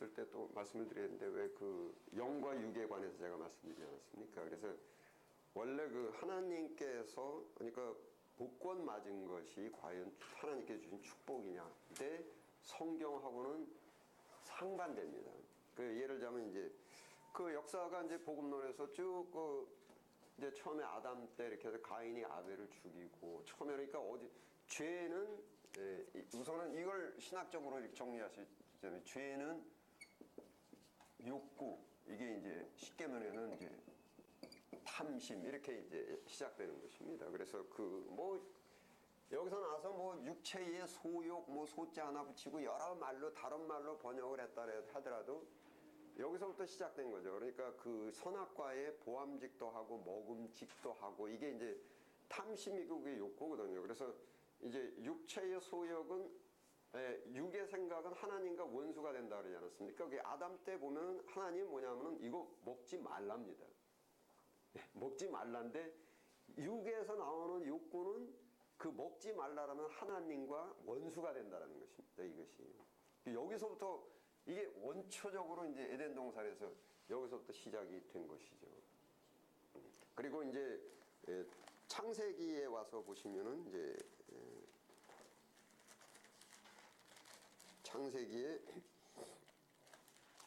있을 때 또 말씀을 드렸는데 왜 그 영과 육에 관해서 제가 말씀드리지 않았습니까? 그래서 원래 그 하나님께서 그러니까 복권 맞은 것이 과연 하나님께 주신 축복이냐? 근데 성경하고는 상반됩니다. 그 예를 들자면 이제 그 역사가 이제 복음론에서 쭉 이제 처음에 아담 때 이렇게 해서 가인이 아벨을 죽이고 처음에 그러니까 어디 죄는 우선은 이걸 신학적으로 이렇게 정리하시자면 죄는 욕구 이게 이제 쉽게 말하면 이제 탐심 이렇게 이제 시작되는 것입니다. 그래서 그 뭐 여기서 나와서 뭐 육체의 소욕 뭐 소자 하나 붙이고 여러 말로 다른 말로 번역을 했다 하더라도 여기서부터 시작된 거죠. 그러니까 그 선악과의 보암직도 하고 먹음직도 하고 이게 이제 탐심이고 그게 욕구거든요. 그래서 이제 육체의 소욕은 육의 생각은 하나님과 원수가 된다 그러지 않았습니까? 그게 아담 때 보면 하나님 뭐냐면은 이거 먹지 말랍니다. 먹지 말란데 육에서 나오는 욕구는 그 먹지 말라라면 하나님과 원수가 된다는 것입니다. 이것이 여기서부터 이게 원초적으로 이제 에덴 동산에서 여기서부터 시작이 된 것이죠. 그리고 이제 창세기에 와서 보시면은 이제 창세기에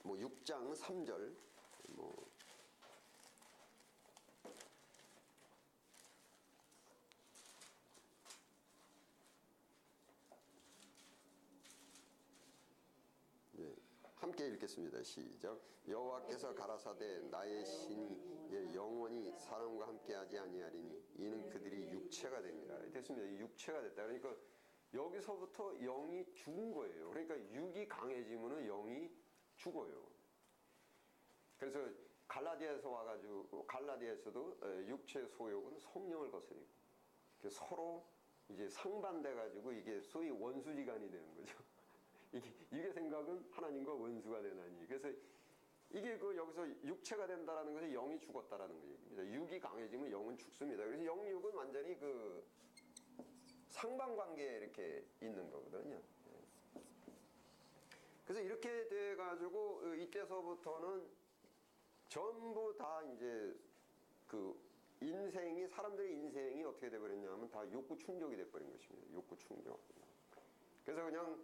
뭐 6장 3절 뭐 함께 읽겠습니다. 시작. 여호와께서 가라사대 나의 신이 영원히 사람과 함께하지 아니하리니 이는 그들이 육체가 되니라. 됐습니다. 육체가 됐다. 그러니까 여기서부터 영이 죽은 거예요. 그러니까 육이 강해지면은 영이 죽어요. 그래서 갈라디아에서 와가지고 갈라디아에서도 육체 소욕은 성령을 거스리고 서로 이제 상반돼가지고 이게 소위 원수지간이 되는 거죠. 이게 생각은 하나님과 원수가 되나니. 그래서 이게 그 여기서 육체가 된다라는 것은 영이 죽었다라는 얘기입니다. 육이 강해지면 영은 죽습니다. 그래서 영육은 완전히 그 상반관계에 이렇게 있는 거거든요. 그래서 이렇게 돼가지고 이때서부터는 전부 다 이제 그 인생이 사람들의 인생이 어떻게 돼버렸냐면 다 욕구 충족이 돼버린 것입니다. 욕구 충족. 그래서 그냥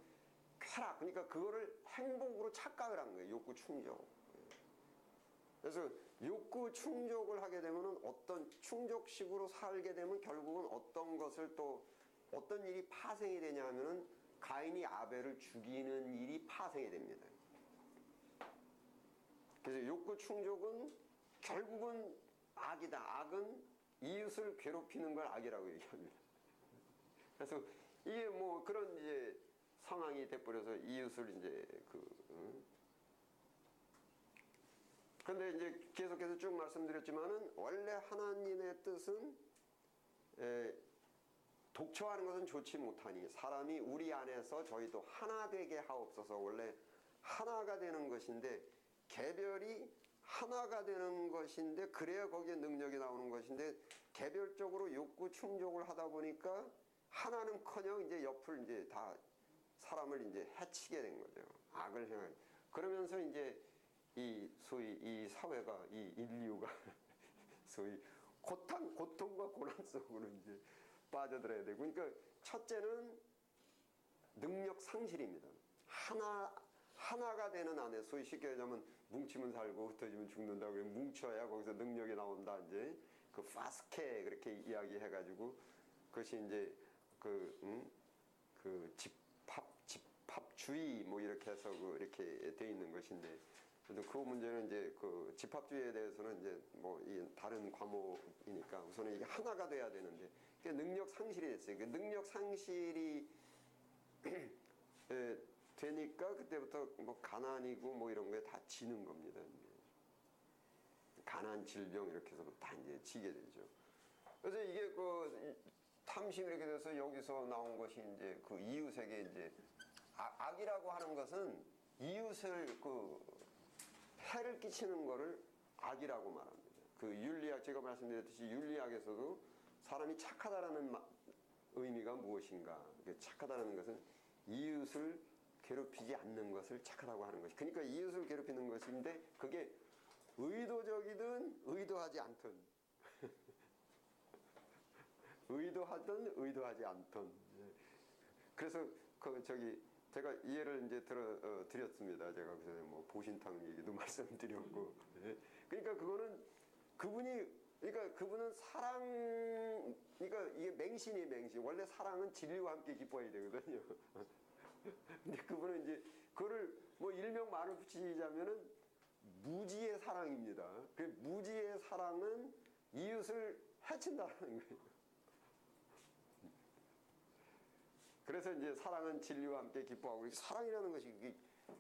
쾌락, 그러니까 그거를 행복으로 착각을 한 거예요. 욕구 충족. 그래서 욕구 충족을 하게 되면 어떤 충족식으로 살게 되면 결국은 어떤 것을 또 어떤 일이 파생이 되냐 하면은 가인이 아벨을 죽이는 일이 파생이 됩니다. 그래서 욕구 충족은 결국은 악이다. 악은 이웃을 괴롭히는 걸 악이라고 얘기합니다. 그래서 이게 뭐 그런 이제 상황이 돼버려서 이웃을 이제 그런데 이제 계속해서 쭉 말씀드렸지만은 원래 하나님의 뜻은 독처하는 것은 좋지 못하니 사람이 우리 안에서 저희도 하나 되게 하옵소서. 원래 하나가 되는 것인데 개별이 하나가 되는 것인데 그래야 거기에 능력이 나오는 것인데 개별적으로 욕구 충족을 하다 보니까 하나는커녕 이제 옆을 이제 다 사람을 이제 해치게 된 거죠. 악을 행한. 그러면서 이제 이 소위 이 사회가 이 인류가 소위 고통과 고난 속으로 이제 빠져들어야 되고. 그러니까 첫째는 능력 상실입니다. 하나가 되는 안에 소위 쉽게 얘기하면 뭉치면 살고 흩어지면 죽는다고 뭉쳐야 거기서 능력이 나온다. 이제 그 파스케 그렇게 이야기해가지고 그것이 이제 그 집합주의 뭐 이렇게 해서 이렇게 돼 있는 것인데 그래도 그 문제는 이제 그 집합주의에 대해서는 이제 뭐 이 다른 과목이니까 우선은 이게 하나가 돼야 되는데 그 능력 상실이 됐어요. 그 능력 상실이 되니까 그때부터 뭐 가난이고 뭐 이런 거에 다 지는 겁니다. 가난, 질병 이렇게 해서 다 이제 지게 되죠. 그래서 이게 그 탐심 이렇게 돼서 여기서 나온 것이 이제 그 이웃에게 이제 악이라고 하는 것은 이웃을 그 해를 끼치는 거를 악이라고 말합니다. 그 윤리학 제가 말씀드렸듯이 윤리학에서도 사람이 착하다라는 의미가 무엇인가? 착하다는 것은 이웃을 괴롭히지 않는 것을 착하다고 하는 것이. 그러니까 이웃을 괴롭히는 것인데 그게 의도적이든 의도하지 않든 의도하든 의도하지 않든. 그래서 제가 이해를 이제 드렸습니다. 제가 그래서 뭐 보신탕 얘기도 말씀드렸고. 그러니까 그분은 그러니까 이게 맹신이 맹신. 원래 사랑은 진리와 함께 기뻐야 되거든요. 근데 그분은 이제 그거를 뭐 일명 말을 붙이자면은 무지의 사랑입니다. 그 무지의 사랑은 이웃을 해친다는 거예요. 그래서 이제 사랑은 진리와 함께 기뻐하고, 사랑이라는 것이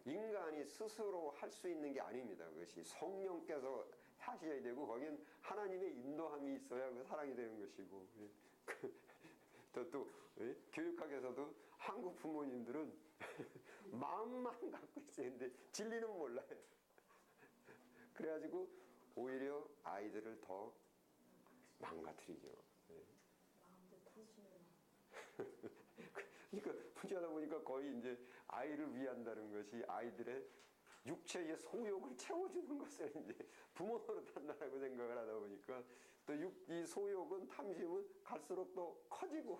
인간이 스스로 할 수 있는 게 아닙니다. 그것이 성령께서 하셔야 되고, 거긴 하나님의 인도함이 있어야 그 사랑이 되는 것이고. 또 교육학에서도 한국 부모님들은 마음만 갖고 있어야 되는데 진리는 몰라요. 그래가지고 오히려 아이들을 더 망가뜨리죠. 그러니까 문제하다 보니까 거의 이제 아이를 위한다는 것이 아이들의 육체의 소욕을 채워주는 것을 이제 부모 노릇한다라고 생각을 하다 보니까 또 이 소욕은, 탐심은 갈수록 또 커지고,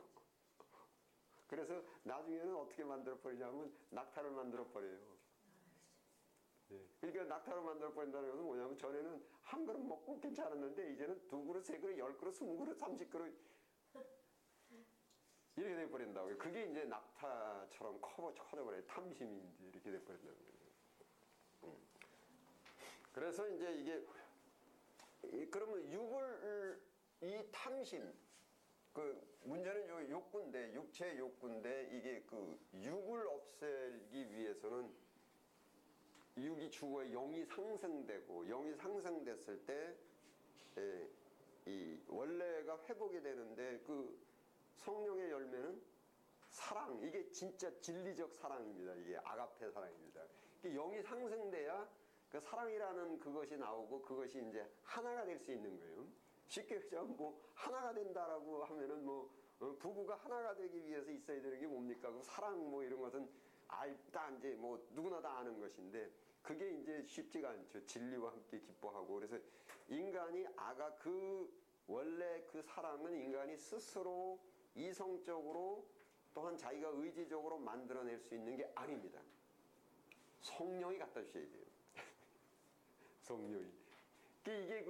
그래서 나중에는 어떻게 만들어 버리냐면 낙타를 만들어 버려요. 그러니까 낙타를 만들어 버린다는 것은 뭐냐면, 전에는 한 그릇 먹고 괜찮았는데 이제는 2그릇, 3그릇, 10그릇, 20그릇, 30그릇 이렇게 돼 버린다고요. 그게 이제 낙타처럼 커져버려요. 탐심이 이제 이렇게 돼 버린다는 거예요. 그래서 이제 이게 그러면 이 탐심, 그 문제는 요 욕구인데, 육체의 욕구인데, 이게 그 육을 없애기 위해서는 육이 죽어야 영이 상승되고, 영이 상승됐을 때 이 원래가 회복이 되는데, 그 성령의 열매는 사랑, 이게 진짜 진리적 사랑입니다. 이게 아가페 사랑입니다. 영이 상승돼야 그 사랑이라는 그것이 나오고, 그것이 이제 하나가 될 수 있는 거예요. 쉽게 얘기하면 뭐 하나가 된다라고 하면은 뭐 부부가 하나가 되기 위해서 있어야 되는 게 뭡니까? 그 사랑 뭐 이런 것은 다 이제 뭐 누구나 다 아는 것인데, 그게 이제 쉽지가 않죠. 진리와 함께 기뻐하고. 그래서 인간이 원래 그 사랑은 인간이 스스로 이성적으로 또한 자기가 의지적으로 만들어낼 수 있는 게 아닙니다. 성령이 갖다 주셔야 돼요. 성령이. 이게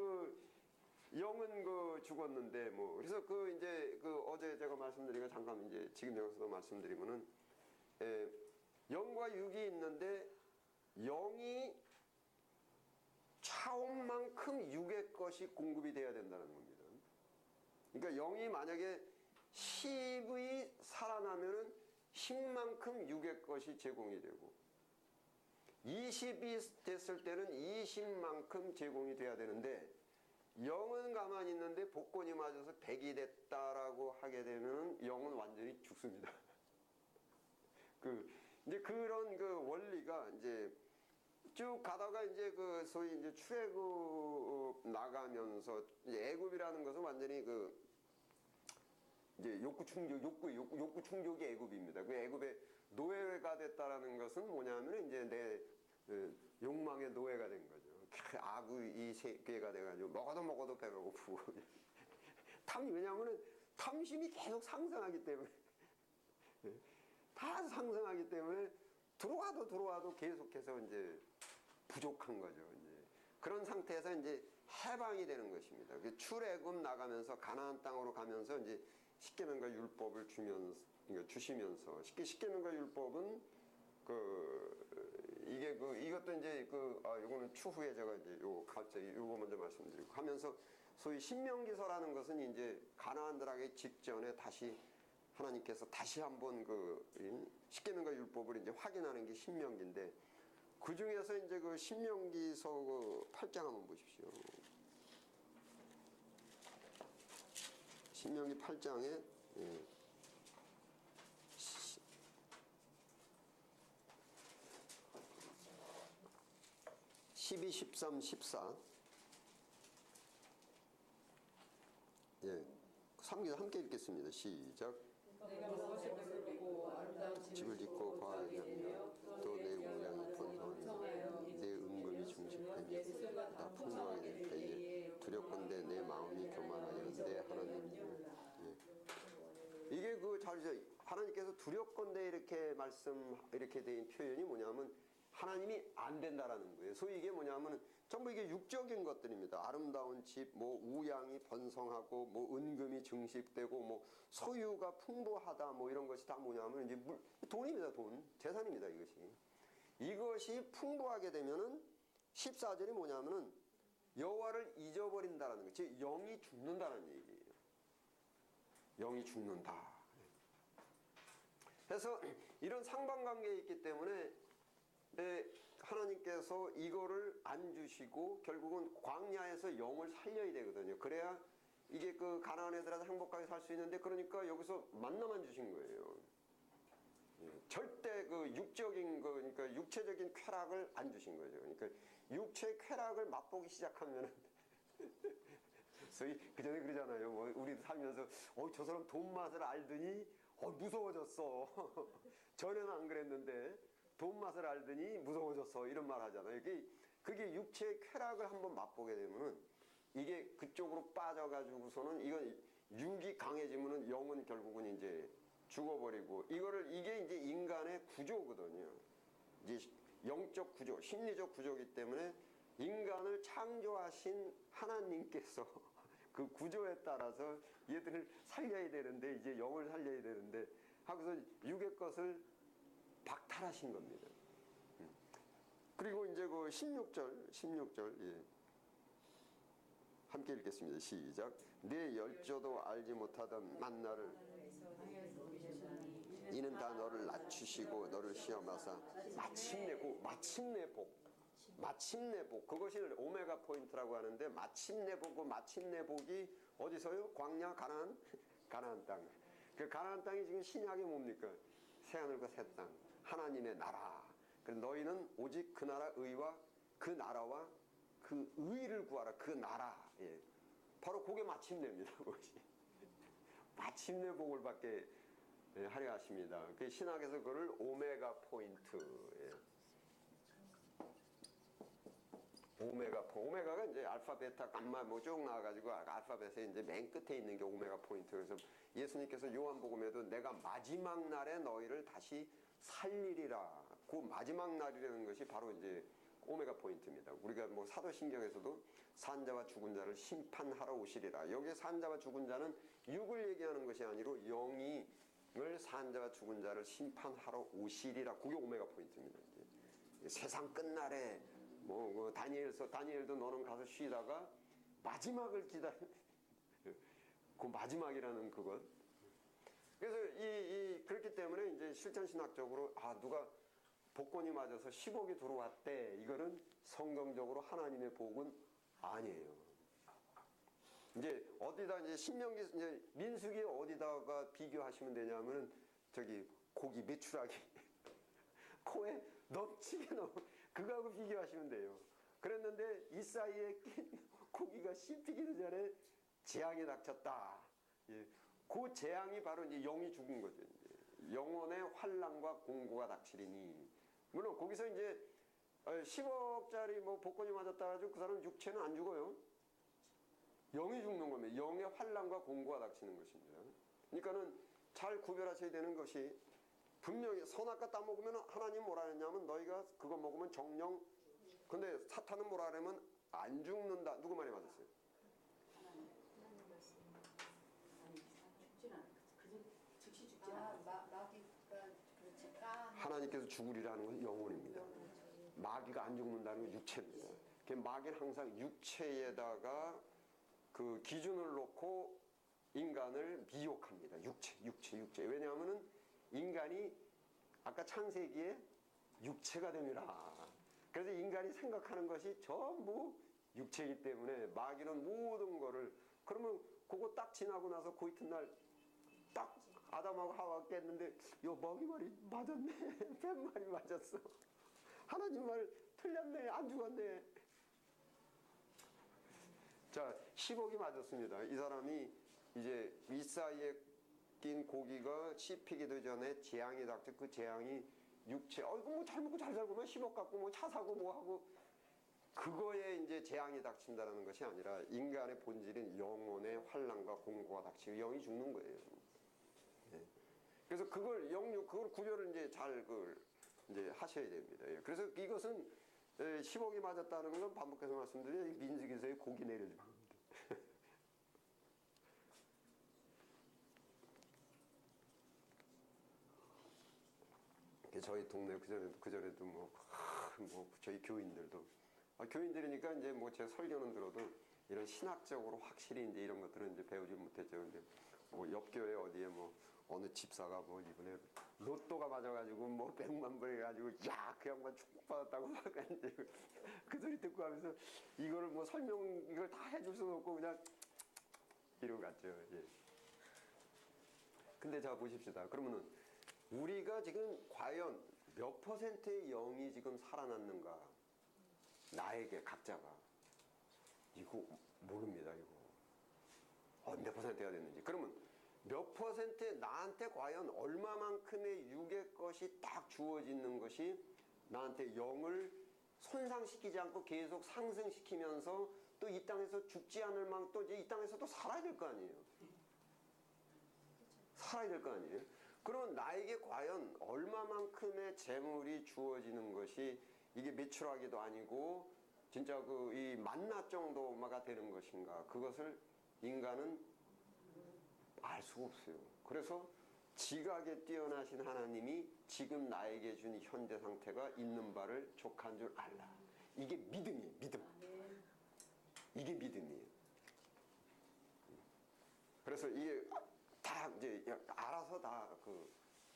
영은 죽었는데 뭐, 그래서 이제 어제 제가 말씀드린 거 잠깐 이제 지금 여기서도 말씀드리면은, 영과 육이 있는데 영이 차원만큼 육의 것이 공급이 돼야 된다는 겁니다. 그러니까 영이 만약에 10이 살아나면은 10만큼 육의 것이 제공이 되고, 20이 됐을 때는 20만큼 제공이 돼야 되는데, 영은 가만히 있는데 복권이 맞아서 100이 됐다라고 하게 되면 영은 완전히 죽습니다. 이제 그런 원리가 이제 쭉 가다가 이제 소위 이제 출애굽 나가면서, 이제 애굽이라는 것은 완전히 이제 욕구 충족이 애굽입니다. 그 애굽의 노예가 됐다라는 것은 뭐냐면 이제 내 욕망의 노예가 된 거죠. 악의 세계가 돼가지고 먹어도 배가 고프고. 왜냐하면 탐심이 계속 상승하기 때문에, 다 상승하기 때문에 들어와도 계속해서 이제 부족한 거죠. 이제 그런 상태에서 이제 해방이 되는 것입니다. 출애굽 나가면서 가나안 땅으로 가면서 이제 십계명과 율법을 주시면서, 십계명과 율법은 이것도 이제 요거는 추후에 제가 이제 요거 먼저 말씀드리고 하면서, 소위 신명기서라는 것은 이제 가나안들에게 직전에 다시 하나님께서 다시 한번 십계명과 율법을 이제 확인하는 게 신명기인데, 그 중에서 이제 신명기서 8장 한번 보십시오. 신명기 8장에 12, 13, 14. 3절 함께 읽겠습니다. 시작. 내가 무엇을 짓고 아름다운 집을 짓고 과하게 하며 말이죠. 하나님께서 두렵건대 이렇게 된 표현이 뭐냐면 하나님이 안 된다라는 거예요. 소위 이게 뭐냐면 전부 이게 육적인 것들입니다. 아름다운 집, 뭐 우양이 번성하고, 뭐 은금이 증식되고, 뭐 소유가 풍부하다, 뭐 이런 것이 다 뭐냐면 이제 돈입니다. 돈, 재산입니다. 이것이 풍부하게 되면은 14절이 뭐냐면은 여호와를 잊어버린다라는 거, 즉 영이 죽는다는 얘기예요. 영이 죽는다. 그래서 이런 상반관계에 있기 때문에 하나님께서 이거를 안 주시고 결국은 광야에서 영을 살려야 되거든요. 그래야 이게 그 가나안 애들한테 행복하게 살 수 있는데, 그러니까 여기서 만나만 주신 거예요. 절대 그 육적인 거, 그러니까 육체적인 쾌락을 안 주신 거죠. 그러니까 육체 쾌락을 맛보기 시작하면은 소위 그 전에 그러잖아요. 뭐 우리도 살면서 저 사람 돈 맛을 알더니 무서워졌어. 전에는 안 그랬는데 돈 맛을 알더니 무서워졌어. 이런 말 하잖아요. 그게 육체의 쾌락을 한번 맛보게 되면은 이게 그쪽으로 빠져가지고서는 이건 육이 강해지면은 영은 결국은 이제 죽어버리고, 이게 이제 인간의 구조거든요. 이제 영적 구조, 심리적 구조이기 때문에 인간을 창조하신 하나님께서 그 구조에 따라서 얘들을 살려야 되는데, 이제 영을 살려야 되는데 하고서 육의 것을 박탈하신 겁니다. 그리고 이제 그 16절, 예. 함께 읽겠습니다. 시작. 내 열조도 알지 못하던 만나를 이는 다 너를 낮추시고 너를 시험하사 마침내 복, 그것이 오메가 포인트라고 하는데, 마침내 복이 어디서요? 광야, 가나안 땅. 그 가나안 땅이 지금 신약이 뭡니까? 새하늘과 새 땅, 하나님의 나라. 그래서 너희는 오직 그 나라 의와 그 나라와 그 의를 구하라. 그 나라. 예. 바로 그게 마침내입니다. 마침내 복을 받게 하려 하십니다. 그 신학에서 그걸 오메가 포인트. 예. 오메가가 이제 알파, 베타, 감마 뭐 쭉 나와가지고 알파벳에 이제 맨 끝에 있는 게 오메가 포인트. 그래서 예수님께서 요한복음에도 내가 마지막 날에 너희를 다시 살리리라. 그 마지막 날이라는 것이 바로 이제 오메가 포인트입니다. 우리가 뭐 사도신경에서도 산자와 죽은 자를 심판하러 오시리라. 여기에 산자와 죽은 자는 육을 얘기하는 것이 아니로 영을 산자와 죽은 자를 심판하러 오시리라. 그게 오메가 포인트입니다. 이제 세상 끝날에 뭐 다니엘도 너는 가서 쉬다가 마지막을 기다려. 그 마지막이라는 그것. 그래서 그렇기 때문에 이제 실천신학적으로 누가 복권이 맞아서 10억이 들어왔대. 이거는 성경적으로 하나님의 복은 아니에요. 이제 어디다 이제 신명기 이제 민수기 어디다가 비교하시면 되냐면은 저기 고기 메추라기 코에 넘치게 그거하고 비교하시면 돼요. 그랬는데 이 사이에 낀 고기가 씹히기도 전에 재앙이 닥쳤다. 예. 그 재앙이 바로 이제 영이 죽은 거죠. 이제. 영혼의 환난과 공고가 닥치리니. 물론 거기서 이제 10억짜리 뭐 복권이 맞았다 가지고 그 사람 육체는 안 죽어요. 영이 죽는 겁니다. 영의 환난과 공고가 닥치는 것입니다. 그러니까는 잘 구별하셔야 되는 것이, 분명히 선악과 따먹으면 하나님 뭐라 했냐면 너희가 그거 먹으면 정령, 근데 사탄은 뭐라 하냐면 안 죽는다. 누구 말이 맞았어요? 하나님께서 죽으리라는 건 영혼입니다. 마귀가 안 죽는다는 건 육체입니다. 마귀는 항상 육체에다가 그 기준을 놓고 인간을 미혹합니다. 육체. 왜냐하면은 인간이 아까 창세기에 육체가 됩니다. 그래서 인간이 생각하는 것이 전부 육체이기 때문에 마귀는 모든 거를, 그러면 그거 딱 지나고 나서 그 이튿날 딱 아담하고 하와 깼는데 먹이 말이 맞았네. 뱀 말이 맞았어. 하나님 말 틀렸네. 안 죽었네. 자, 10억이 맞았습니다. 이 사람이 이제 이 사이에 낀 고기가 씹히기도 전에 재앙이 닥쳐. 그 재앙이 육체, 뭐 잘 먹고 잘 살고만 10억 갖고 뭐 차 사고 뭐 하고, 그거에 이제 재앙이 닥친다는 것이 아니라 인간의 본질인 영혼의 환난과 공고가 닥치고 영이 죽는 거예요. 네. 그래서 그걸 그걸 구별을 이제 잘 그걸 이제 하셔야 됩니다. 예. 그래서 이것은 10억이 맞았다는 건 반복해서 말씀드리면 민수기서에 고기 내려주는 겁니다. 저희 동네 그전에도 뭐 저희 교인들도 교인들이니까 이제 뭐 제 설교는 들어도 이런 신학적으로 확실히 이제 이런 것들은 이제 배우지 못했죠. 근데 뭐 옆 교회 어디에 뭐 어느 집사가 뭐 이번에 로또가 맞아가지고 뭐 100만 불 해가지고 야 그 양반 축복받았다고 막 이제 그 소리 듣고 하면서 이거를 뭐 이걸 다 해줄 수는 없고 그냥 이러고 갔죠. 예. 근데 자 보십시다. 그러면은 우리가 지금 과연 몇 퍼센트의 영이 지금 살아났는가? 나에게 각자가 이거 모릅니다. 이거 몇 퍼센트가 됐는지. 그러면 몇 퍼센트 나한테 과연 얼마만큼의 육의 것이 딱 주어지는 것이 나한테 영을 손상시키지 않고 계속 상승시키면서 또 이 땅에서 죽지 않을 만큼 또 이제 이 땅에서도 살아야 될 거 아니에요. 살아야 될 거 아니에요. 그러면 나에게 과연 얼마만큼의 재물이 주어지는 것이 이게 매출하기도 아니고 진짜 그 이 만나 정도가 되는 것인가? 그것을 인간은 알 수가 없어요. 그래서 지각에 뛰어나신 하나님이 지금 나에게 준 현재 상태가 있는 바를 족한 줄 알라. 이게 믿음이에요. 믿음. 이게 믿음이에요. 그래서 이게 다 이제 알아서 다 그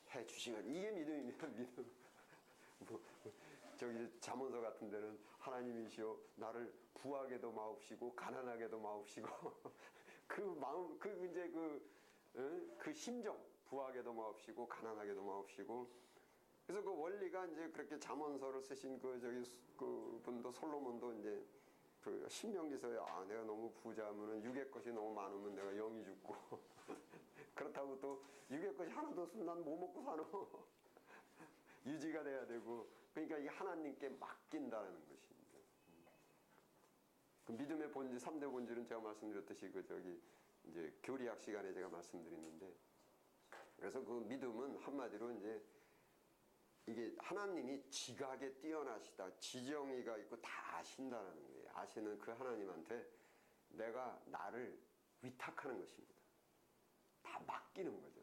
해 주시면 이게 믿음입니다. 믿음. 뭐 저기 잠언서 같은 데는 하나님이시여 나를 부하게도 마옵시고 가난하게도 마옵시고 그 마음 그 이제 그 심정 부하게도 마옵시고 가난하게도 마옵시고 그래서 그 원리가 이제 그렇게 잠언서를 쓰신 그 분도 솔로몬도 이제 그 신명기서에 내가 너무 부자면은 육의 것이 너무 많으면 내가 영이 죽고 그렇다고 또 육의 것이 하나도 없으면 난 뭐 먹고 사노 유지가 돼야 되고 그러니까 이 하나님께 맡긴다는 것입니다. 그 믿음의 본질 3대 본질은 제가 말씀드렸듯이 이제 교리학 시간에 제가 말씀드렸는데 그래서 그 믿음은 한마디로 이제 이게 하나님이 지각에 뛰어나시다 지정의가 있고 다 아신다라는 거예요. 아시는 그 하나님한테 내가 나를 위탁하는 것입니다. 다 맡기는 거죠.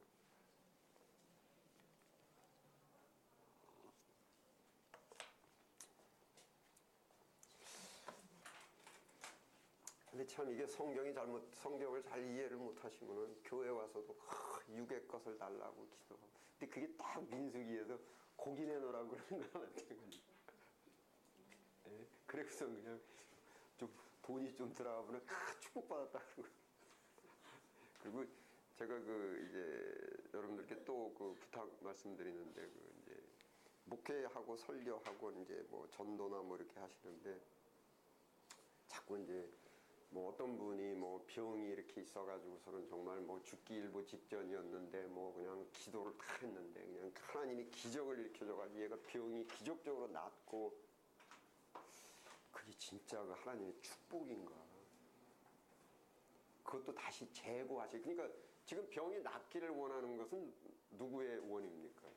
근데 참 이게 성경을 잘 이해를 못 하시면은 교회 와서도 육의 것을 달라고 기도하고. 근데 그게 딱 민수기에서 고기 내놓으라고 그러는 거랑 마찬가지. 예? 그래서 그냥 좀 돈이 좀 들어가면 축복받았다 그러고. 그리고 제가 이제 여러분들께 또 부탁 말씀드리는데 이제 목회하고 설교하고 이제 뭐 전도나 뭐 이렇게 하시는데 자꾸 이제 뭐 어떤 분이 뭐 병이 이렇게 있어가지고서는 정말 뭐 죽기 일보 직전이었는데 뭐 그냥 기도를 다 했는데 그냥 하나님이 기적을 일으켜줘가지고 얘가 병이 기적적으로 낫고 그게 진짜 그 하나님의 축복인가? 그것도 다시 재고하시. 그러니까 지금 병이 낫기를 원하는 것은 누구의 원입니까?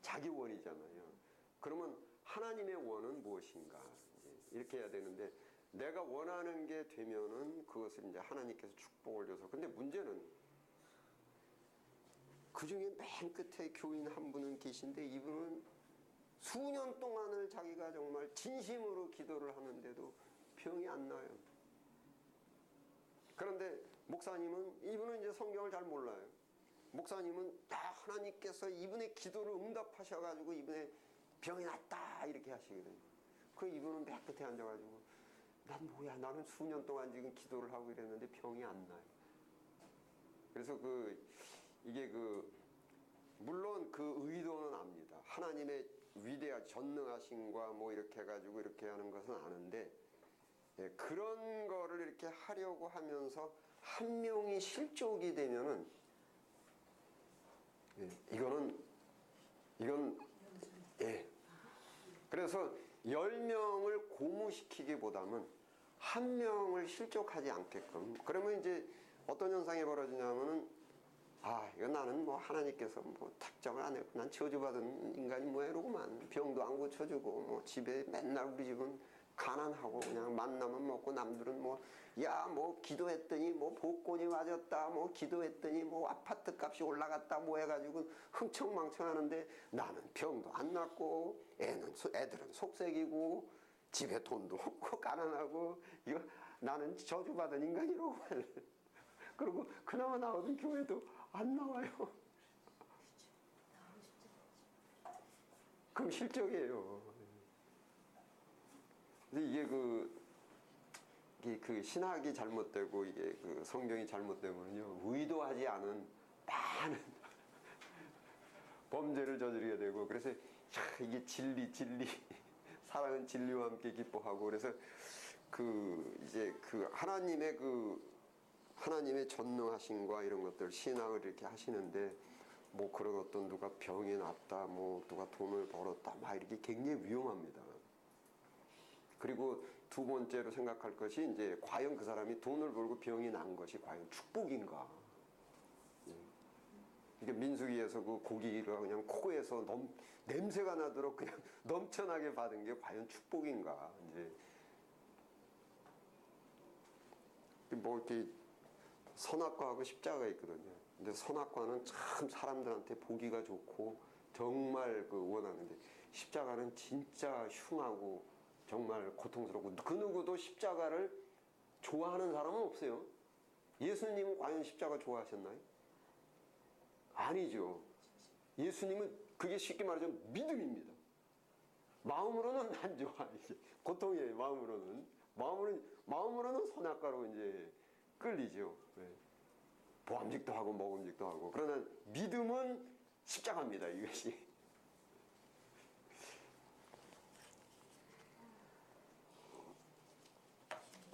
자기 원이잖아요. 그러면 하나님의 원은 무엇인가? 이렇게 해야 되는데. 내가 원하는 게 되면은 그것을 이제 하나님께서 축복을 줘서. 근데 문제는 그 중에 맨 끝에 교인 한 분은 계신데 이분은 수년 동안을 자기가 정말 진심으로 기도를 하는데도 병이 안 나요. 그런데 목사님은 이분은 이제 성경을 잘 몰라요. 목사님은 하나님께서 이분의 기도를 응답하셔가지고 이분의 병이 낫다 이렇게 하시거든요. 그 이분은 맨 끝에 앉아가지고 난 뭐야 나는 수년 동안 지금 기도를 하고 이랬는데 병이 안 나요. 그래서 이게 물론 그 의도는 압니다. 하나님의 위대한 전능하심과 뭐 이렇게 해가지고 이렇게 하는 것은 아는데 그런 거를 이렇게 하려고 하면서 한 명이 실족이 되면은 이건 그래서 10명을 고무시키기보다는 한 명을 실족하지 않게끔. 그러면 이제 어떤 현상이 벌어지냐면은 아, 이거 나는 뭐 하나님께서 뭐 특정을 안 했고 난 저주받은 인간이 뭐야 이러고만 병도 안 고쳐주고 뭐 집에 맨날 우리 집은 가난하고 그냥 만나면 먹고 남들은 뭐 야 뭐 기도했더니 뭐 복권이 맞았다 뭐 기도했더니 뭐 아파트 값이 올라갔다 뭐 해가지고 흥청망청하는데 나는 병도 안 낫고 애들은 속색이고 집에 돈도 없고 가난하고 이거 나는 저주받은 인간이라고 그리고 그나마 나오던 교회도 안 나와요. 그럼 실적이에요. 근데 이게 그 신학이 잘못되고 이게 그 성경이 잘못되면요 의도하지 않은 많은 범죄를 저지르게 되고 그래서 이게 진리 사랑은 진리와 함께 기뻐하고 그래서 이제 하나님의 전능하심과 이런 것들 신앙을 이렇게 하시는데 뭐 그런 어떤 누가 병이 났다 뭐 누가 돈을 벌었다 막 이렇게 굉장히 위험합니다. 그리고 두 번째로 생각할 것이 이제 과연 그 사람이 돈을 벌고 병이 난 것이 과연 축복인가? 그러니까 민수기에서 그 고기가 그냥 코에서 냄새가 나도록 그냥 넘쳐나게 받은 게 과연 축복인가? 이제 뭐 이렇게 선악과하고 십자가가 있거든요. 근데 선악과는 참 사람들한테 보기가 좋고 정말 원하는데 십자가는 진짜 흉하고 정말 고통스럽고 그 누구도 십자가를 좋아하는 사람은 없어요. 예수님은 과연 십자가 좋아하셨나요? 아니죠. 예수님은 그게 쉽게 말하자면 믿음입니다. 마음으로는 안 좋아. 이게 고통이에요. 마음으로는 선악과로 이제 끌리죠. 네. 보암직도 하고 먹음직도 하고. 그러나 믿음은 십자가입니다. 이것이.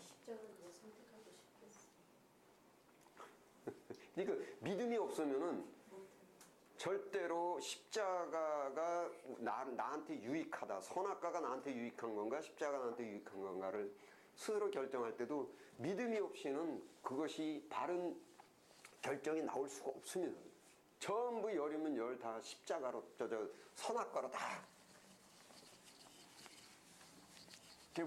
십자가를 왜 선택하고 싶겠어? 그러니까 믿음이 없으면은 절대로 십자가가 나한테 유익하다. 선악과가 나한테 유익한 건가 십자가가 나한테 유익한 건가를 스스로 결정할 때도 믿음이 없이는 그것이 바른 결정이 나올 수가 없습니다. 전부 열이면 열 다 십자가로 선악과로 다.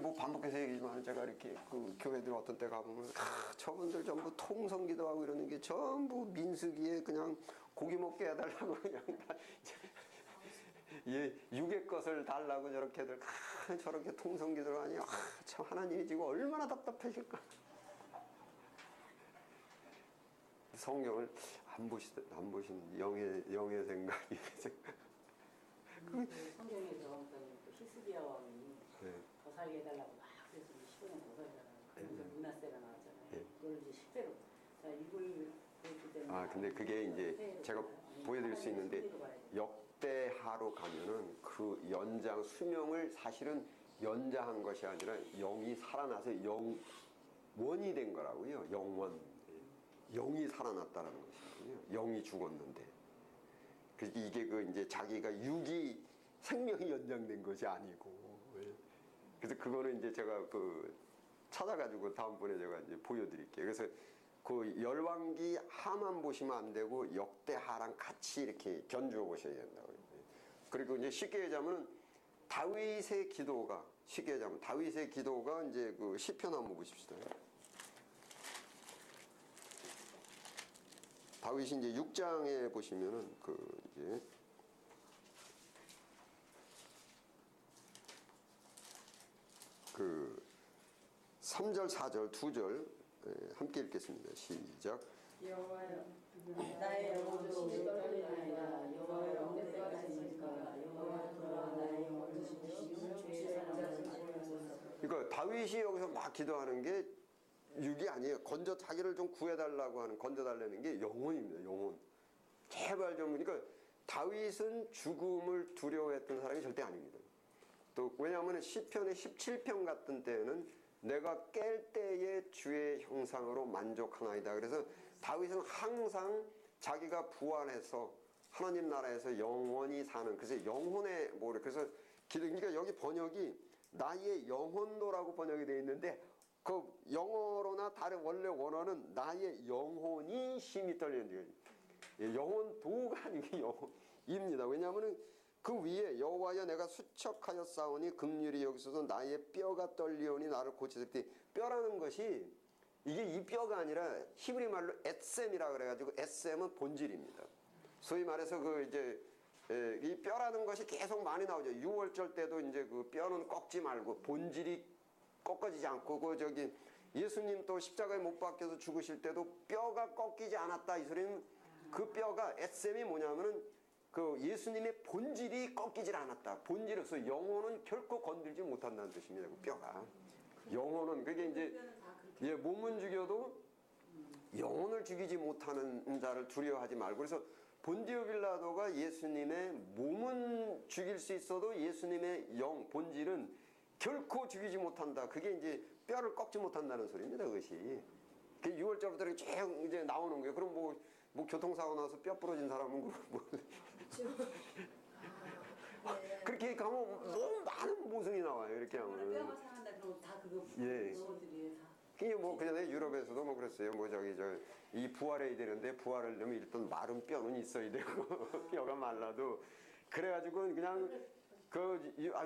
뭐 반복해서 얘기지만 제가 이렇게 그 교회들 어떤 때 가보면 저분들 전부 통성기도 하고 이러는 게 전부 민수기에 그냥 고기 먹게 해달라고 그냥 다 예, 육의 것을 달라고 저렇게들 저렇게 통성기도를 하니 참 하나님이 지금 얼마나 답답하실까. 성경을 안 보신 영의 생각이 성경에서 어떤 히스기야 왕이 네. 더 살게 해달라고 막 그래서 15년 더 살잖아요. 그래서 문하세가 나왔잖아요. 네. 그걸 이제 10대로 자 이걸 그랬기 때문에 근데 그게 이제 제가 보여드릴 수 있는데 역대하로 가면은 그 연장 수명을 사실은 연장한 것이 아니라 영이 살아나서 영원이 된 거라고요. 영이 살아났다는 것이거든요. 영이 죽었는데 이게 이제 자기가 육이 생명이 연장된 것이 아니고 그래서 그거는 이제 제가 찾아가지고 다음번에 제가 이제 보여드릴게요. 그래서 그 열왕기 하만 보시면 안 되고 역대하랑 같이 이렇게 견주어 보셔야 된다고요. 그리고 이제 쉽게 얘기하면 다윗의 기도가 이제 그 시편 한번 보십시다. 다윗이 이제 6장에 보시면은 이제 3절, 4절, 2절 함께 읽겠습니다. 시작. 여호와여 나의 영혼도 심히 떨리나이다. 여호와여 언제 때까지입니까? 여호와여 돌아와 나의 영혼을 지키시고 죄의 사람을 지키소서. 그러니까 다윗이 여기서 막 기도하는 게 육이 아니에요. 자기를 좀 구해달라고 하는 건져달라는 게 영혼입니다. 영혼. 제발 좀. 그러니까 다윗은 죽음을 두려워했던 사람이 절대 아닙니다. 또 왜냐하면 시편의 17편 같은 때에는 내가 깰 때의 주의 형상으로 만족하나이다. 그래서 다윗은 항상 자기가 부활해서 하나님 나라에서 영원히 사는 그래서 영혼의 그래서 그러니까 여기 번역이 나의 영혼도라고 번역이 되어 있는데 그 영어로나 다른 원래 원어는 나의 영혼이 심히 떨리는 거예요. 영혼도가 아니고 영혼입니다. 왜냐하면 그 위에 여호와여 내가 수척하여 싸우니 긍휼히 여기소서 나의 뼈가 떨리오니 나를 고치실 때 뼈라는 것이 이게 이 뼈가 아니라 히브리 말로 에셈이라 그래가지고 에셈은 본질입니다. 소위 말해서 그 이제 이 뼈라는 것이 계속 많이 나오죠. 6월절 때도 이제 그 뼈는 꺾지 말고 본질이 꺾어지지 않고 그 저기 예수님 또 십자가에 못 박혀서 죽으실 때도 뼈가 꺾이지 않았다 이 소리는 그 뼈가 에셈이 뭐냐면은 그 예수님의 본질이 꺾이질 않았다. 본질에서 영혼은 결코 건들지 못한다는 뜻입니다. 그 뼈가 영혼은 그게 이제 몸은 죽여도 영혼을 죽이지 못하는 자를 두려워하지 말고 그래서 본디오 빌라도가 예수님의 몸은 죽일 수 있어도 예수님의 영 본질은 결코 죽이지 못한다. 그게 이제 뼈를 꺾지 못한다는 소리입니다. 그것이. 그 6월절부터 쭉 이제 나오는 거예요. 그럼 뭐 교통사고 나서 뼈 부러진 사람은 뭐 그렇게 가면 너무 많은 모성이 나와요. 이렇게 하면. 뼈가 상한다 그러면 다 그거 예. 그거들이 다. 그게 뭐 그전에 유럽에서도 뭐 그랬어요. 뭐 저기 이 부활해야 되는데 부활을 하려면 일단 마른 뼈는 있어야 되고 뼈가 말라도 그래가지고 그냥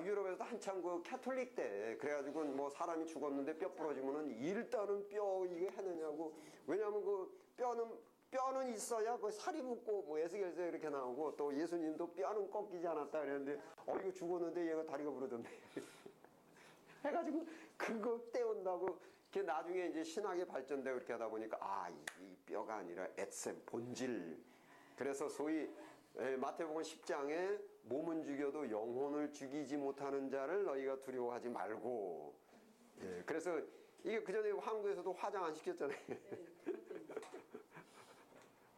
유럽에서도 한참 그 캐톨릭 때 그래가지고 뭐 사람이 죽었는데 뼈 부러지면은 일단은 뼈 이게 하느냐고 왜냐하면 그 뼈는 있어야 그 살이 붙고 뭐 에스겔서에 이렇게 나오고 또 예수님도 뼈는 꺾이지 않았다 그랬는데 이거 죽었는데 얘가 다리가 부러졌네 해가지고 그거 떼온다고 그 나중에 이제 신학이 발전되고 그렇게 하다 보니까 이 뼈가 아니라 에셈 본질 그래서 소위 마태복음 10장에 몸은 죽여도 영혼을 죽이지 못하는 자를 너희가 두려워하지 말고 그래서 이게 그전에 한국에서도 화장 안 시켰잖아요.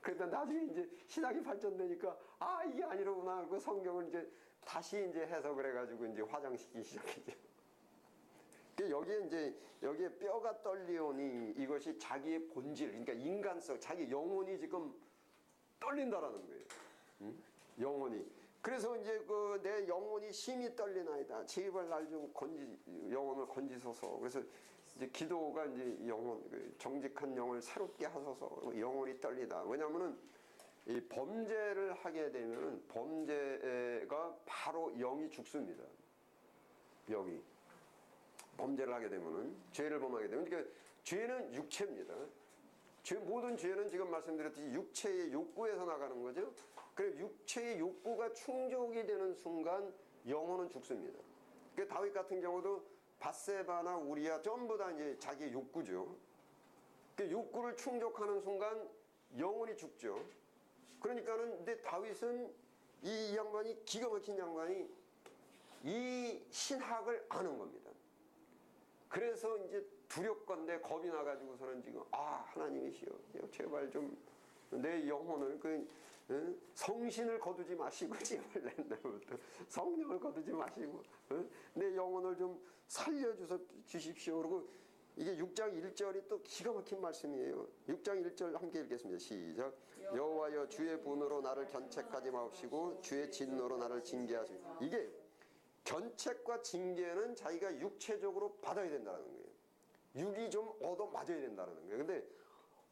그러다 나중에 이제 신학이 발전되니까 이게 아니로구나 그 성경을 이제 다시 이제 해석을 해가지고 이제 화장시키기 시작했죠. 여기에 뼈가 떨리오니 이것이 자기의 본질, 그러니까 인간성, 자기 영혼이 지금 떨린다라는 거예요. 영혼이. 그래서 이제 그 내 영혼이 심히 떨리나이다. 제발 날 좀 영혼을 건지소서. 그래서 이제 기도가 이제 영혼, 정직한 영을 새롭게 하소서. 영혼이 떨리다. 왜냐하면은 이 범죄를 하게 되면은 범죄가 바로 영이 죽습니다. 영이. 범죄를 하게 되면은 죄를 범하게 되면 그러니까 죄는 육체입니다. 모든 죄는 지금 말씀드렸듯이 육체의 욕구에서 나가는 거죠. 그래서 육체의 욕구가 충족이 되는 순간 영혼은 죽습니다. 그 다윗 같은 경우도 밧세바나 우리야 전부 다 이제 자기의 욕구죠. 그 욕구를 충족하는 순간 영혼이 죽죠. 그러니까는 근데 다윗은 이 양반이 기가 막힌 양반이 이 신학을 아는 겁니다. 그래서 이제 두렵건대 겁이 나가지고서는 지금 하나님이시여 제발 좀 내 영혼을 성신을 거두지 마시고 제발 옛날부터 성령을 거두지 마시고 내 영혼을 좀 살려주십시오. 그리고 이게 6장 1절이 또 기가 막힌 말씀이에요. 6장 1절 함께 읽겠습니다. 시작. 여호와여 주의 분으로 나를 견책하지 마옵시고 주의 진노로 나를 징계하시고 이게 견책과 징계는 자기가 육체적으로 받아야 된다는 거예요. 육이 좀 얻어맞아야 된다는 거예요. 근데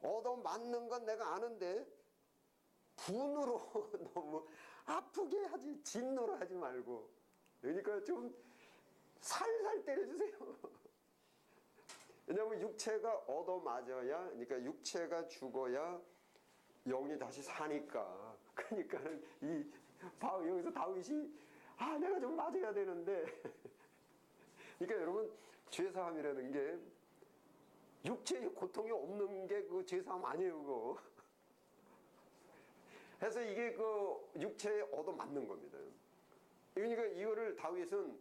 얻어맞는 건 내가 아는데 분으로 너무 아프게 하지 진노로 하지 말고 그러니까 좀 살살 때려주세요. 왜냐하면 육체가 얻어맞아야 그러니까 육체가 죽어야 영이 다시 사니까 그러니까는 여기서 다윗이 내가 좀 맞아야 되는데 그러니까 여러분 죄사함이라는 게 육체의 고통이 없는 게 그 죄사함 아니에요 그거. 해서 이게 그 육체에 얻어맞는 겁니다. 그러니까 이거를 다윗은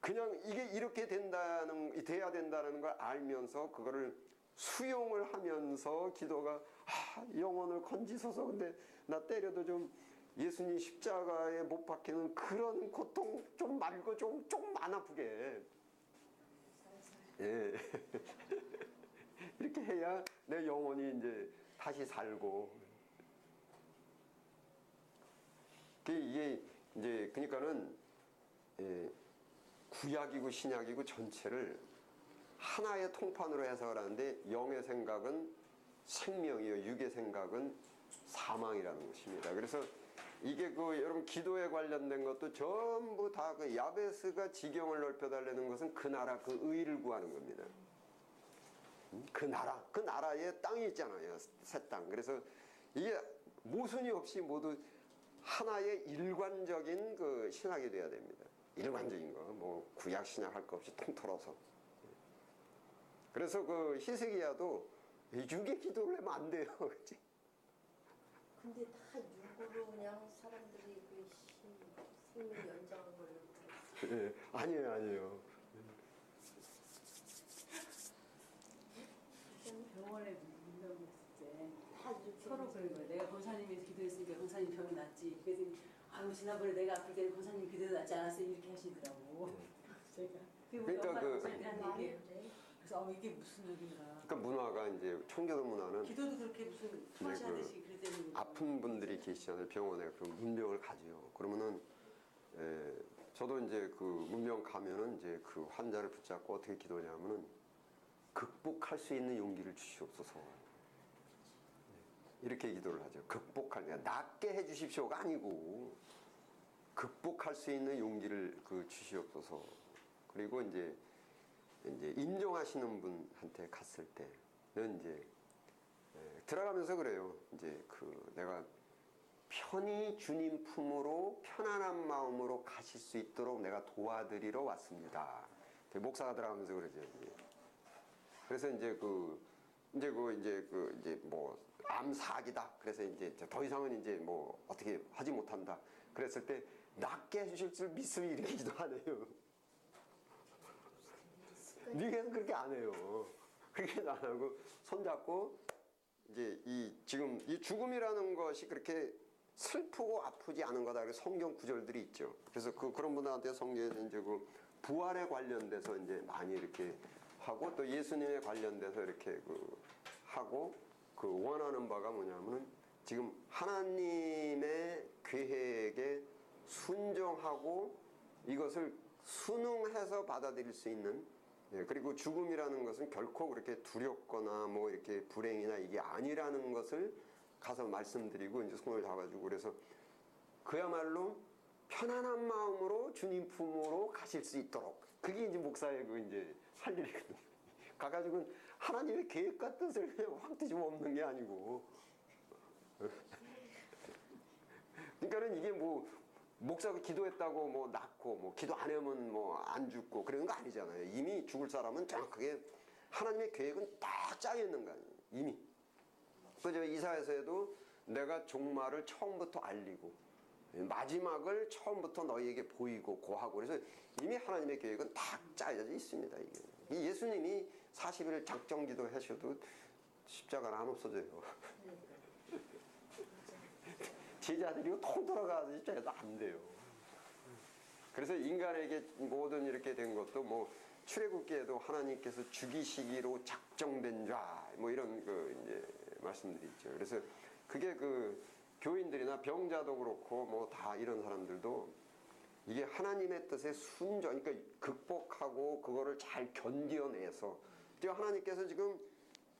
그냥 이게 이렇게 돼야 된다는 걸 알면서 그거를 수용을 하면서 기도가 영혼을 건지소서. 근데 나 때려도 좀 예수님 십자가에 못 박히는 그런 고통 좀 말고 좀 안 아프게 이렇게 해야 내 영혼이 이제 다시 살고 이게 이제 그러니까는 구약이고 신약이고 전체를 하나의 통판으로 해석을 하는데 영의 생각은 생명이요 육의 생각은 사망이라는 것입니다. 그래서 이게 그 여러분 기도에 관련된 것도 전부 다 그 야베스가 지경을 넓혀달라는 것은 그 나라 그 의를 구하는 겁니다. 그 나라에 땅이 있잖아요. 새 땅. 그래서 이게 모순이 없이 모두 하나의 일관적인 그 신학이 돼야 됩니다. 일관적인 거, 뭐 구약 신약 할 거 없이 통틀어서. 그래서 그 히스기야도 육의 기도를 하면 안 돼요, 그렇지? 근데 다 육으로 그냥 사람들이 그 생명 연장을 걸고 예, 아니에요. 병원에 문병 했을 때 다 이렇게 서로 그런 거예요. 내가 권사님이 기도했으니까 권사님 병이 낫지. 그래서 아유 지난번에 내가 아플 때는 권사님 기도 낫지 않았어요 이렇게 하시더라고. 제가 그러니까 그- 한 얘기. 그래서 이게 무슨 얘기인가. 그러니까 문화가 이제 청교도 문화는 기도도 그렇게 무슨 투하시하듯이 그러다는 거. 아픈 분들이 계시잖아요. 병원에 그 문병을 가지요. 그러면은 저도 이제 그 문병 가면은 이제 그 환자를 붙잡고 어떻게 기도냐면은 극복할 수 있는 용기를 주시옵소서. 이렇게 기도를 하죠. 극복할 낫게 해주십시오가 아니고 극복할 수 있는 용기를 그 주시옵소서. 그리고 이제 인정하시는 분한테 갔을 때는 이제 들어가면서 그래요. 이제 그 내가 편히 주님 품으로 편안한 마음으로 가실 수 있도록 내가 도와드리러 왔습니다. 목사가 들어가면서 그러죠. 그래서 이제 뭐 암사기다. 그래서 이제 더 이상은 이제 뭐 어떻게 하지 못한다. 그랬을 때 낫게 해주실 줄 믿음이 이렇게 기도 안 해요. 미국에는 그렇게 안 해요. 그렇게 안 하고 손잡고 이제 지금 이 죽음이라는 것이 그렇게 슬프고 아프지 않은 거다. 그래서 성경 구절들이 있죠. 그래서 그런 분들한테 성경에서 이제 그 부활에 관련돼서 이제 많이 이렇게 하고 또 예수님에 관련돼서 이렇게 하고 원하는 바가 뭐냐면은 지금 하나님의 계획에 순종하고 이것을 순응해서 받아들일 수 있는 그리고 죽음이라는 것은 결코 그렇게 두렵거나 뭐 이렇게 불행이나 이게 아니라는 것을 가서 말씀드리고 이제 손을 잡아주고 그래서 그야말로 편안한 마음으로 주님 품으로 가실 수 있도록 그게 이제 목사의 이제 할 일이거든요. 가가지고 하나님의 계획과 뜻을 그냥 확 뒤집어 엎는 게 아니고 그러니까는 이게 뭐 목사가 기도했다고 뭐 낫고 뭐 기도 안 하면 뭐 안 죽고 그런 거 아니잖아요. 이미 죽을 사람은 정확하게 하나님의 계획은 딱 짜여 있는 거 아니에요. 이미. 그저 이사야서에도 내가 종말을 처음부터 알리고 마지막을 처음부터 너희에게 보이고 고하고 그래서 이미 하나님의 계획은 딱 짜여져 있습니다. 이게. 이 예수님이 40일 작정기도 하셔도 십자가는 안 없어져요. 제자들이 통 들어가서 십자가도 안 돼요. 그래서 인간에게 모든 이렇게 된 것도 뭐 출애굽기에도 하나님께서 죽이시기로 작정된 자 뭐 이런 이제 말씀들이 있죠. 그래서 그게 교인들이나 병자도 그렇고 뭐 다 이런 사람들도 이게 하나님의 뜻에 순종, 그러니까 극복하고 그거를 잘 견뎌내서 지금 하나님께서 지금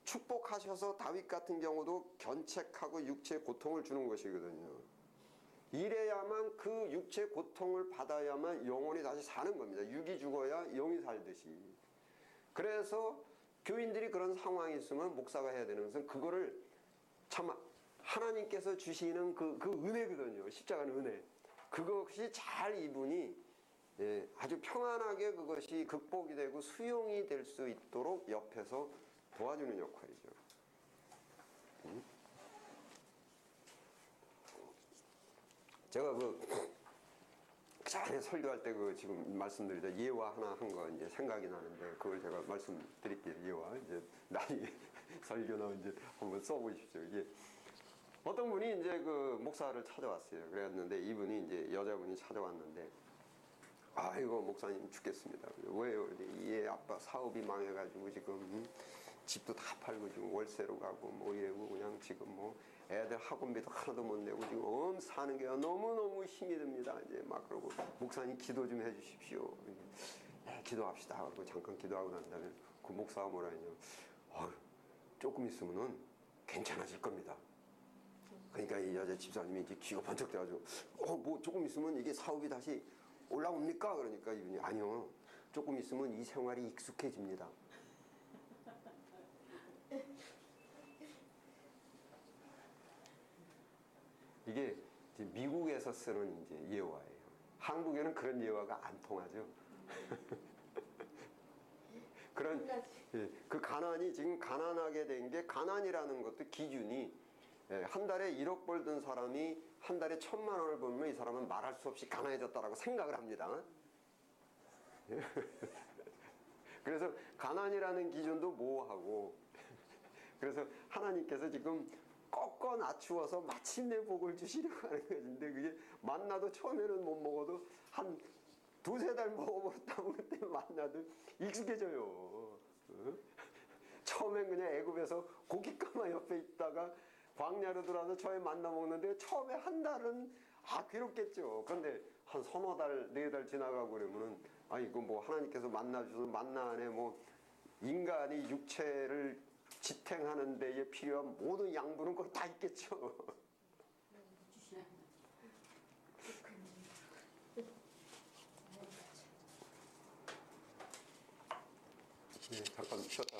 축복하셔서 다윗 같은 경우도 견책하고 육체의 고통을 주는 것이거든요. 이래야만 그 육체의 고통을 받아야만 영혼이 다시 사는 겁니다. 육이 죽어야 영이 살듯이. 그래서 교인들이 그런 상황이 있으면 목사가 해야 되는 것은 그거를 참 하나님께서 주시는 그 은혜거든요. 십자가는 은혜. 그것이 잘 이분이 아주 평안하게 그것이 극복이 되고 수용이 될 수 있도록 옆에서 도와주는 역할이죠. 제가 전에 설교할 때 지금 말씀드리자 예화 하나 한 거 이제 생각이 나는데 그걸 제가 말씀드릴게요. 예화 이제 나중에 설교나 이제 한번 써보십시오. 이게 어떤 분이 이제 목사를 찾아왔어요. 그랬는데 이분이 이제 여자분이 찾아왔는데 아이고 목사님 죽겠습니다. 왜요? 얘 아빠 사업이 망해가지고 지금 집도 다 팔고 지금 월세로 가고 뭐 이러고 그냥 지금 뭐 애들 학원비도 하나도 못 내고 지금 사는 게 너무너무 힘이 듭니다. 이제 막 그러고 목사님 기도 좀 해주십시오. 기도합시다. 그리고 잠깐 기도하고 난 다음에 그 목사가 뭐라 했냐. 조금 있으면은 괜찮아질 겁니다. 그러니까 이 여자 집사님이 이제 귀가 번쩍 돼가지고 뭐 조금 있으면 이게 사업이 다시 올라옵니까? 그러니까 이분이 아니요. 조금 있으면 이 생활이 익숙해집니다. 이게 이제 미국에서 쓰는 이제 예화예요. 한국에는 그런 예화가 안 통하죠. 그런 그 가난이 지금 가난하게 된 게 가난이라는 것도 기준이 한 달에 1억 벌던 사람이 한 달에 1,000만 원을 벌면 이 사람은 말할 수 없이 가난해졌다라고 생각을 합니다. 그래서 가난이라는 기준도 모호하고 그래서 하나님께서 지금 꺾어 낮추어서 마침내 복을 주시려고 하는 것인데 그게 만나도 처음에는 못 먹어도 한 두세 달 먹어버렸다면 그때 만나도 익숙해져요. 어? 처음엔 그냥 애굽에서 고깃가마 옆에 있다가 광야로 들어와서 처음에 만나 먹는데 처음에 한 달은 괴롭겠죠. 그런데 한 서너 달, 네 달 지나가고 그러면은 이거 뭐 하나님께서 만나 주셔서 만나 안에 뭐 인간이 육체를 지탱하는 데에 필요한 모든 양분은 거기 다 있겠죠. 네, 잠깐 쉬었다.